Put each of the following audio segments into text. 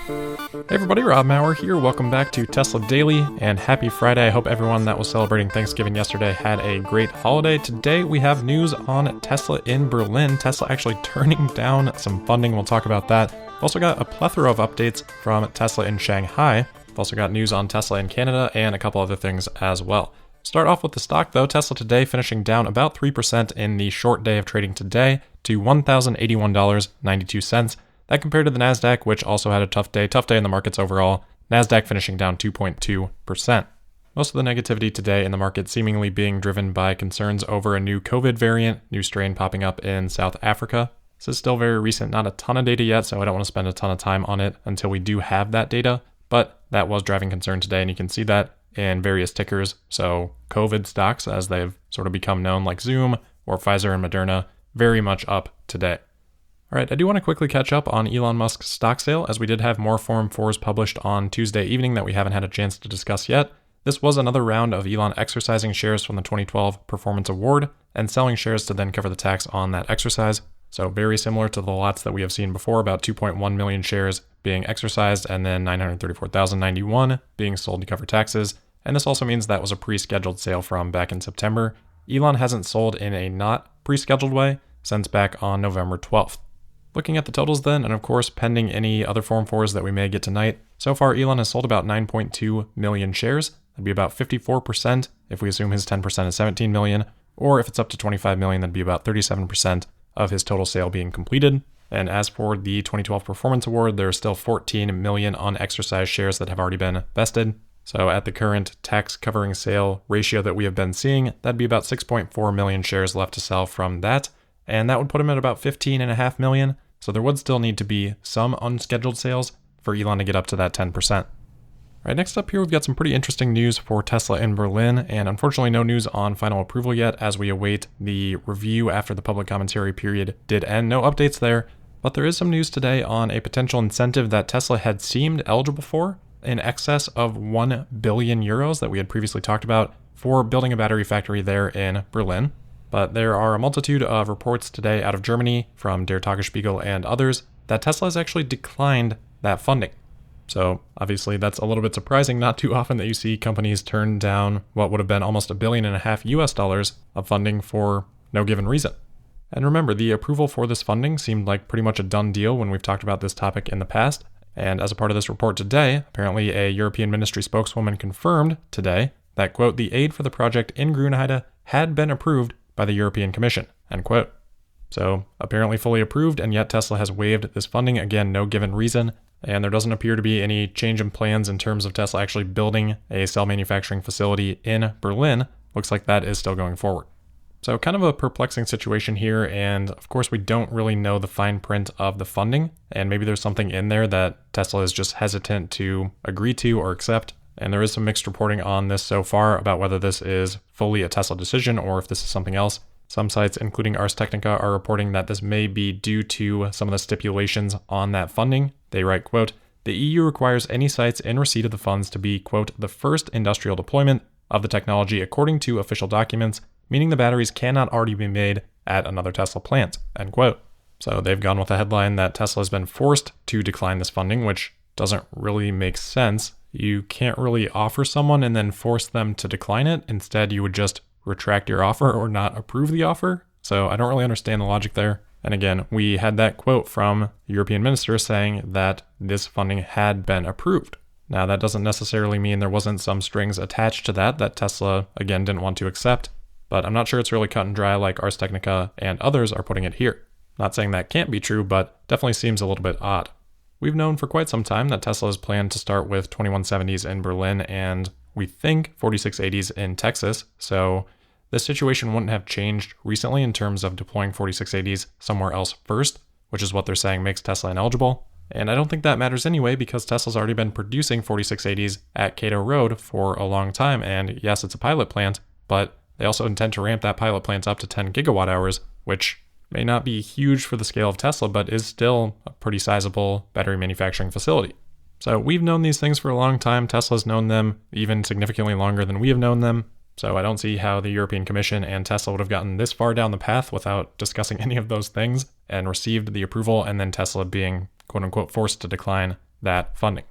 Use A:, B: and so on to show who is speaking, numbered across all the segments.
A: Hey everybody, Rob Maurer here. Welcome back to Tesla Daily, and happy Friday. I hope everyone that was celebrating Thanksgiving yesterday had a great holiday. Today we have news on Tesla in Berlin. Tesla actually turning down some funding. We'll talk about that. We've also got a plethora of updates from Tesla in Shanghai. We've also got news on Tesla in Canada and a couple other things as well. Start off with the stock though. Tesla today finishing down about 3% in the short day of trading today to $1,081.92. That compared to the NASDAQ, which also had a tough day in the markets overall. NASDAQ finishing down 2.2%. Most of the negativity today in the market seemingly being driven by concerns over a new COVID variant, new strain popping up in South Africa. This is still very recent, not a ton of data yet, so I don't want to spend a ton of time on it until we do have that data. But that was driving concern today, and you can see that in various tickers. So COVID stocks, as they've sort of become known, like Zoom or Pfizer and Moderna, very much up today. All right, I do want to quickly catch up on Elon Musk's stock sale, as we did have more Form 4s published on Tuesday evening that we haven't had a chance to discuss yet. This was another round of Elon exercising shares from the 2012 Performance Award and selling shares to then cover the tax on that exercise. So very similar to the lots that we have seen before, about 2.1 million shares being exercised and then 934,091 being sold to cover taxes. And this also means that was a pre-scheduled sale from back in September. Elon hasn't sold in a not pre-scheduled way since back on November 12th. Looking at the totals then, and of course pending any other Form 4s that we may get tonight, so far Elon has sold about 9.2 million shares. That'd be about 54% if we assume his 10% is 17 million, or if it's up to 25 million, that'd be about 37% of his total sale being completed. And as for the 2012 Performance Award, there are still 14 million unexercised shares that have already been vested. So at the current tax covering sale ratio that we have been seeing, that'd be about 6.4 million shares left to sell from that. And that would put him at about 15.5 million. So there would still need to be some unscheduled sales for Elon to get up to that 10%. All right, next up here, we've got some pretty interesting news for Tesla in Berlin, and unfortunately no news on final approval yet as we await the review after the public commentary period did end. No updates there, but there is some news today on a potential incentive that Tesla had seemed eligible for in excess of 1 billion euros that we had previously talked about for building a battery factory there in Berlin. But there are a multitude of reports today out of Germany from Der Tagesspiegel and others that Tesla has actually declined that funding. So obviously that's a little bit surprising. Not too often that you see companies turn down what would have been almost $1.5 billion US of funding for no given reason. And remember, the approval for this funding seemed like pretty much a done deal when we've talked about this topic in the past. And as a part of this report today, apparently a European ministry spokeswoman confirmed today that, quote, the aid for the project in Grünheide had been approved by the European Commission, end quote. So apparently fully approved, and yet Tesla has waived this funding, again, no given reason, and there doesn't appear to be any change in plans in terms of Tesla actually building a cell manufacturing facility in Berlin. Looks like that is still going forward. So kind of a perplexing situation here, and of course we don't really know the fine print of the funding, and maybe there's something in there that Tesla is just hesitant to agree to or accept. And there is some mixed reporting on this so far about whether this is fully a Tesla decision or if this is something else. Some sites, including Ars Technica, are reporting that this may be due to some of the stipulations on that funding. They write, quote, the EU requires any sites in receipt of the funds to be, quote, the first industrial deployment of the technology according to official documents, meaning the batteries cannot already be made at another Tesla plant, end quote. So they've gone with a headline that Tesla has been forced to decline this funding, which doesn't really make sense. You can't really offer someone and then force them to decline it. Instead, you would just retract your offer or not approve the offer. So I don't really understand the logic there. And again, we had that quote from the European minister saying that this funding had been approved. Now, that doesn't necessarily mean there wasn't some strings attached to that Tesla, again, didn't want to accept. But I'm not sure it's really cut and dry like Ars Technica and others are putting it here. Not saying that can't be true, but definitely seems a little bit odd. We've known for quite some time that Tesla has planned to start with 2170s in Berlin and we think 4680s in Texas. So this situation wouldn't have changed recently in terms of deploying 4680s somewhere else first, which is what they're saying makes Tesla ineligible. And I don't think that matters anyway because Tesla's already been producing 4680s at Cato Road for a long time. And yes, it's a pilot plant, but they also intend to ramp that pilot plant up to 10 gigawatt hours, which may not be huge for the scale of Tesla, but is still a pretty sizable battery manufacturing facility. So we've known these things for a long time. Tesla's known them even significantly longer than we have known them. So I don't see how the European Commission and Tesla would have gotten this far down the path without discussing any of those things and received the approval, and then Tesla being quote unquote forced to decline that funding.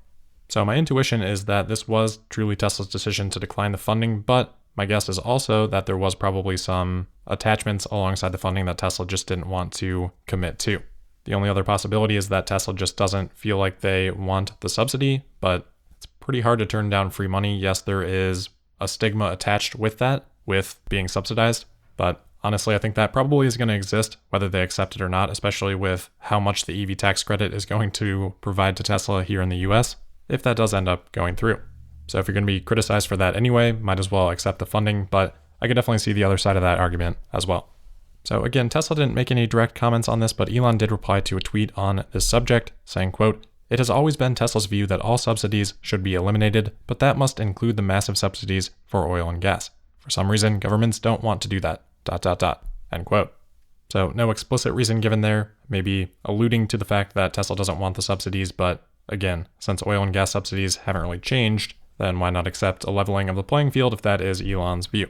A: So my intuition is that this was truly Tesla's decision to decline the funding, but my guess is also that there was probably some attachments alongside the funding that Tesla just didn't want to commit to. The only other possibility is that Tesla just doesn't feel like they want the subsidy, but it's pretty hard to turn down free money. Yes, there is a stigma attached with that, with being subsidized, but honestly, I think that probably is going to exist whether they accept it or not, especially with how much the EV tax credit is going to provide to Tesla here in the US, if that does end up going through. So if you're going to be criticized for that anyway, might as well accept the funding, but I could definitely see the other side of that argument as well. So again, Tesla didn't make any direct comments on this, but Elon did reply to a tweet on this subject saying, quote, "It has always been Tesla's view that all subsidies should be eliminated, but that must include the massive subsidies for oil and gas. For some reason, governments don't want to do that, ... end quote. So no explicit reason given there, maybe alluding to the fact that Tesla doesn't want the subsidies, but again, since oil and gas subsidies haven't really changed, then why not accept a leveling of the playing field if that is Elon's view?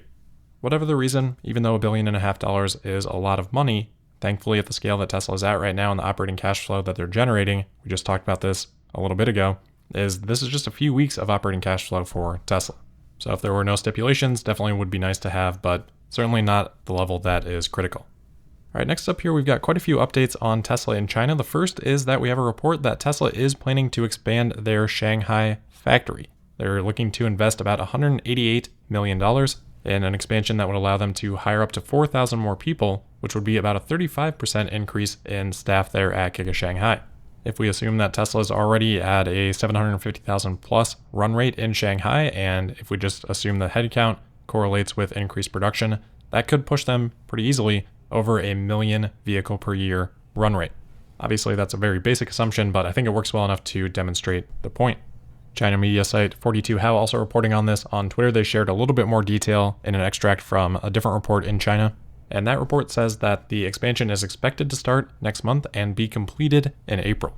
A: Whatever the reason, even though $1.5 billion is a lot of money, thankfully at the scale that Tesla is at right now and the operating cash flow that they're generating, we just talked about this a little bit ago, this is just a few weeks of operating cash flow for Tesla. So if there were no stipulations, definitely would be nice to have, but certainly not the level that is critical. All right, next up here, we've got quite a few updates on Tesla in China. The first is that we have a report that Tesla is planning to expand their Shanghai factory. They're looking to invest about $188 million in an expansion that would allow them to hire up to 4,000 more people, which would be about a 35% increase in staff there at Giga Shanghai. If we assume that Tesla is already at a 750,000 plus run rate in Shanghai, and if we just assume the headcount correlates with increased production, that could push them pretty easily over 1 million vehicle per year run rate. Obviously, that's a very basic assumption, but I think it works well enough to demonstrate the point. China media site 42How also reporting on this on Twitter. They shared a little bit more detail in an extract from a different report in China. And that report says that the expansion is expected to start next month and be completed in April.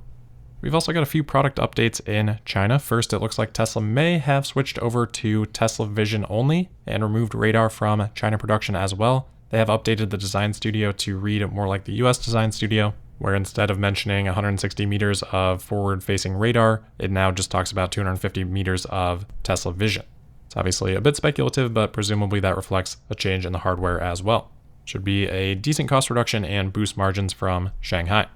A: We've also got a few product updates in China. First, it looks like Tesla may have switched over to Tesla Vision only and removed radar from China production as well. They have updated the design studio to read more like the US design studio, where instead of mentioning 160 meters of forward-facing radar, it now just talks about 250 meters of Tesla Vision. It's obviously a bit speculative, but presumably that reflects a change in the hardware as well. Should be a decent cost reduction and boost margins from Shanghai.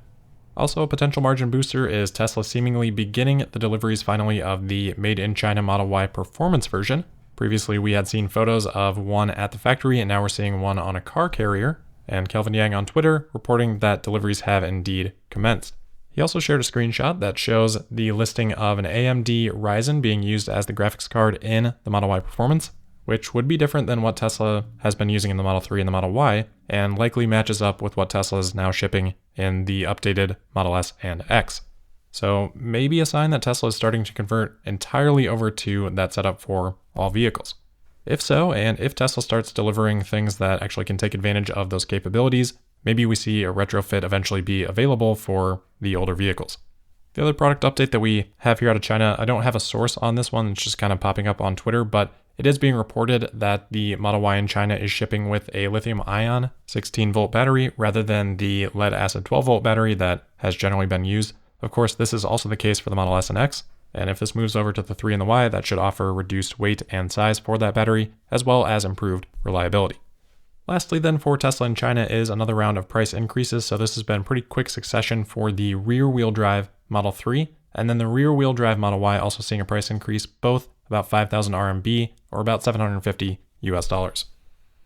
A: Also, a potential margin booster is Tesla seemingly beginning the deliveries finally of the Made in China Model Y performance version. Previously, we had seen photos of one at the factory, and now we're seeing one on a car carrier. And Kelvin Yang on Twitter reporting that deliveries have indeed commenced. He also shared a screenshot that shows the listing of an AMD Ryzen being used as the graphics card in the Model Y Performance, which would be different than what Tesla has been using in the Model 3 and the Model Y, and likely matches up with what Tesla is now shipping in the updated Model S and X. So maybe a sign that Tesla is starting to convert entirely over to that setup for all vehicles. If so, and if Tesla starts delivering things that actually can take advantage of those capabilities, maybe we see a retrofit eventually be available for the older vehicles. The other product update that we have here out of China, I don't have a source on this one, it's just kind of popping up on Twitter, but it is being reported that the Model Y in China is shipping with a lithium-ion 16-volt battery rather than the lead-acid 12-volt battery that has generally been used. Of course, this is also the case for the Model S and X, and if this moves over to the 3 and the Y, that should offer reduced weight and size for that battery, as well as improved reliability. Lastly then, for Tesla in China is another round of price increases, so this has been pretty quick succession for the rear-wheel drive Model 3, and then the rear-wheel drive Model Y also seeing a price increase, both about 5,000 RMB, or about $750 US.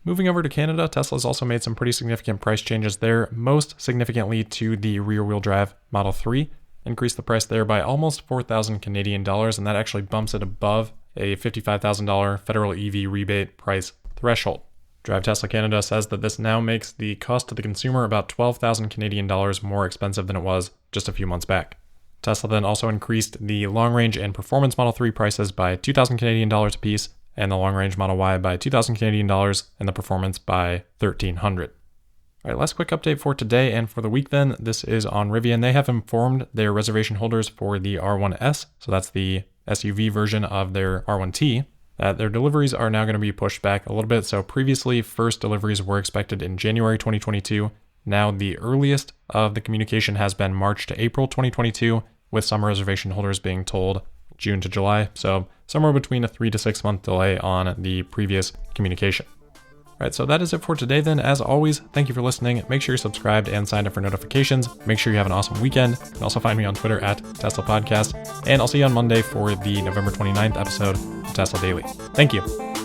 A: Moving over to Canada, Tesla's also made some pretty significant price changes there, most significantly to the rear-wheel drive Model 3, increased the price there by almost 4,000 Canadian dollars, and that actually bumps it above a $55,000 federal EV rebate price threshold. Drive Tesla Canada says that this now makes the cost to the consumer about 12,000 Canadian dollars more expensive than it was just a few months back. Tesla then also increased the long-range and performance Model 3 prices by 2,000 Canadian dollars apiece, and the long-range Model Y by 2,000 Canadian dollars, and the performance by 1,300. All right, last quick update for today and for the week then. This is on Rivian. They have informed their reservation holders for the R1S, so that's the SUV version of their R1T, that their deliveries are now going to be pushed back a little bit. So previously, first deliveries were expected in January 2022. Now the earliest of the communication has been March to April 2022, with some reservation holders being told June to July, so somewhere between a 3 to 6 month delay on the previous communication. All right, so that is it for today then. As always, thank you for listening. Make sure you're subscribed and signed up for notifications. Make sure you have an awesome weekend. You can also find me on Twitter at Tesla Podcast, and I'll see you on Monday for the November 29th episode of Tesla Daily. Thank you.